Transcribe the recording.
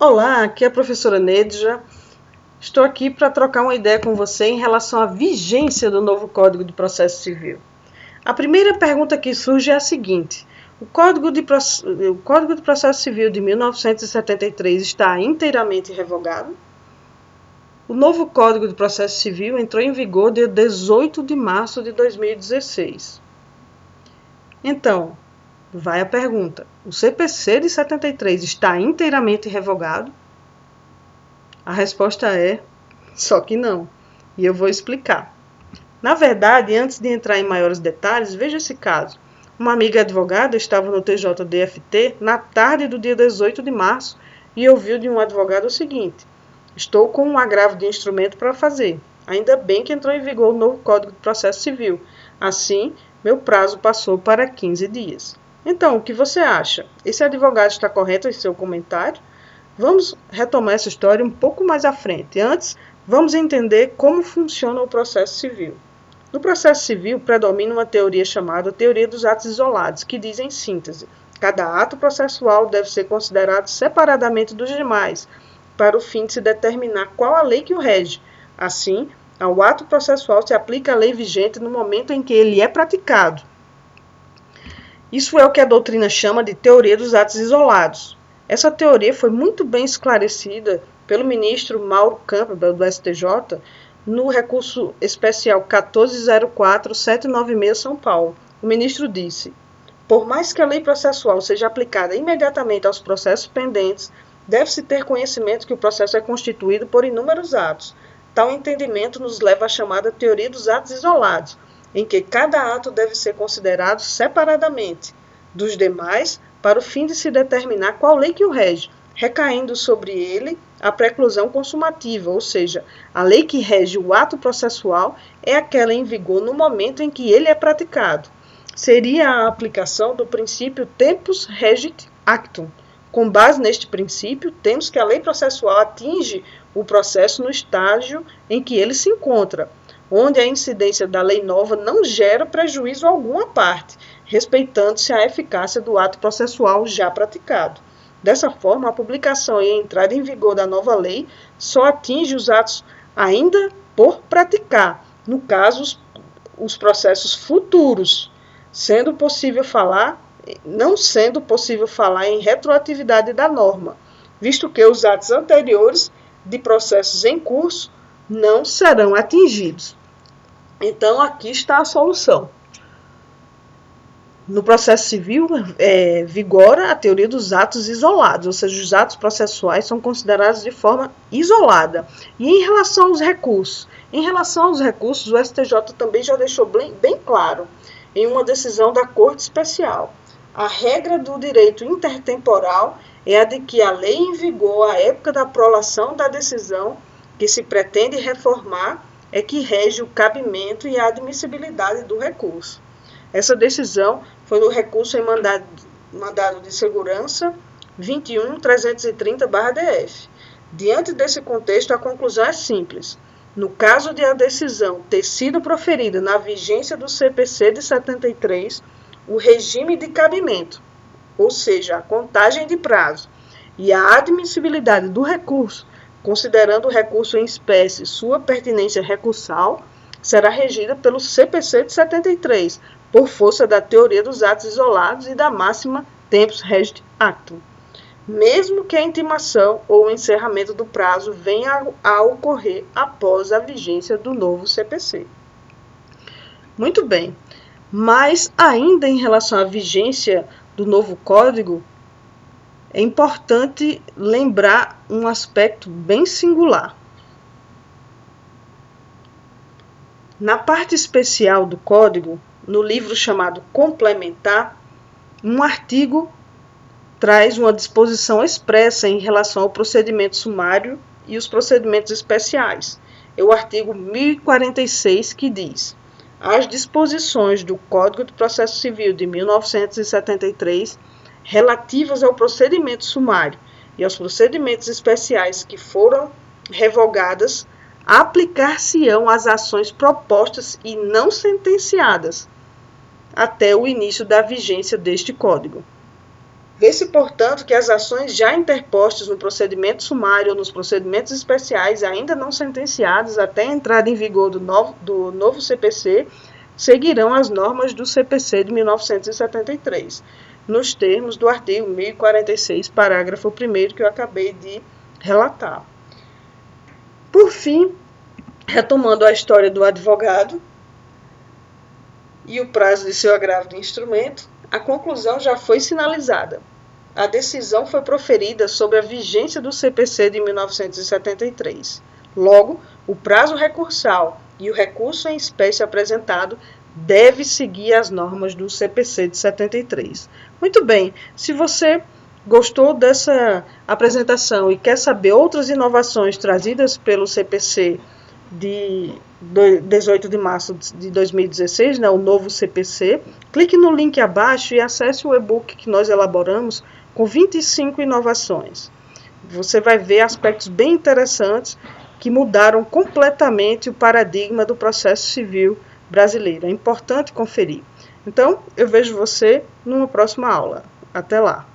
Olá, aqui é a professora Nedja. Estou aqui para trocar uma ideia com você em relação à vigência do novo Código de Processo Civil. A primeira pergunta que surge é a seguinte: o Código de Processo Civil de 1973 está inteiramente revogado? O novo Código de Processo Civil entrou em vigor dia 18 de março de 2016. Então, vai a pergunta: o CPC de 73 está inteiramente revogado? A resposta é: só que não. E eu vou explicar. Na verdade, antes de entrar em maiores detalhes, veja esse caso. Uma amiga advogada estava no TJDFT na tarde do dia 18 de março e ouviu de um advogado o seguinte: estou com um agravo de instrumento para fazer. Ainda bem que entrou em vigor o novo Código de Processo Civil. Assim, meu prazo passou para 15 dias. Então, o que você acha? Esse advogado está correto em seu comentário? Vamos retomar essa história um pouco mais à frente. Antes, vamos entender como funciona o processo civil. No processo civil, predomina uma teoria chamada teoria dos atos isolados, que diz em síntese: cada ato processual deve ser considerado separadamente dos demais, para o fim de se determinar qual a lei que o rege. Assim, ao ato processual se aplica a lei vigente no momento em que ele é praticado. Isso é o que a doutrina chama de teoria dos atos isolados. Essa teoria foi muito bem esclarecida pelo ministro Mauro Campbell, do STJ, no recurso especial 1404-796 São Paulo. O ministro disse: por mais que a lei processual seja aplicada imediatamente aos processos pendentes, deve-se ter conhecimento que o processo é constituído por inúmeros atos. Tal entendimento nos leva à chamada teoria dos atos isolados, em que cada ato deve ser considerado separadamente dos demais, para o fim de se determinar qual lei que o rege, recaindo sobre ele a preclusão consumativa, ou seja, a lei que rege o ato processual é aquela em vigor no momento em que ele é praticado. Seria a aplicação do princípio tempus regit actum. Com base neste princípio, temos que a lei processual atinge o processo no estágio em que ele se encontra, onde a incidência da lei nova não gera prejuízo algum à parte, respeitando-se a eficácia do ato processual já praticado. Dessa forma, a publicação e a entrada em vigor da nova lei só atinge os atos ainda por praticar, no caso, os processos futuros, não sendo possível falar em retroatividade da norma, visto que os atos anteriores de processos em curso não serão atingidos. Então, aqui está a solução. No processo civil, vigora a teoria dos atos isolados, ou seja, os atos processuais são considerados de forma isolada. E em relação aos recursos? Em relação aos recursos, o STJ também já deixou bem claro, em uma decisão da Corte Especial. A regra do direito intertemporal é a de que a lei em vigor à época da prolação da decisão que se pretende reformar é que rege o cabimento e a admissibilidade do recurso. Essa decisão foi no recurso em mandado de segurança 21.330/DF. Diante desse contexto, a conclusão é simples. No caso de a decisão ter sido proferida na vigência do CPC de 73, o regime de cabimento, ou seja, a contagem de prazo, e a admissibilidade do recurso, considerando o recurso em espécie sua pertinência recursal, será regida pelo CPC de 73, por força da teoria dos atos isolados e da máxima tempus regit actum, mesmo que a intimação ou o encerramento do prazo venha a ocorrer após a vigência do novo CPC. Muito bem, mas ainda em relação à vigência do novo código, é importante lembrar um aspecto bem singular. Na parte especial do código, no livro chamado Complementar, um artigo traz uma disposição expressa em relação ao procedimento sumário e os procedimentos especiais. É o artigo 1046 que diz: as disposições do Código de Processo Civil de 1973 relativas ao procedimento sumário e aos procedimentos especiais que foram revogadas aplicar-se-ão às ações propostas e não sentenciadas até o início da vigência deste Código. Vê-se, portanto, que as ações já interpostas no procedimento sumário ou nos procedimentos especiais ainda não sentenciadas até a entrada em vigor do novo CPC seguirão as normas do CPC de 1973, nos termos do artigo 1046, parágrafo 1º, que eu acabei de relatar. Por fim, retomando a história do advogado e o prazo de seu agravo de instrumento, a conclusão já foi sinalizada. A decisão foi proferida sob a vigência do CPC de 1973. Logo, o prazo recursal e o recurso em espécie apresentado deve seguir as normas do CPC de 73. Muito bem, se você gostou dessa apresentação e quer saber outras inovações trazidas pelo CPC de 18 de março de 2016, o novo CPC, clique no link abaixo e acesse o e-book que nós elaboramos com 25 inovações. Você vai ver aspectos bem interessantes que mudaram completamente o paradigma do processo civil brasileiro. É importante conferir. Então, eu vejo você numa próxima aula. Até lá!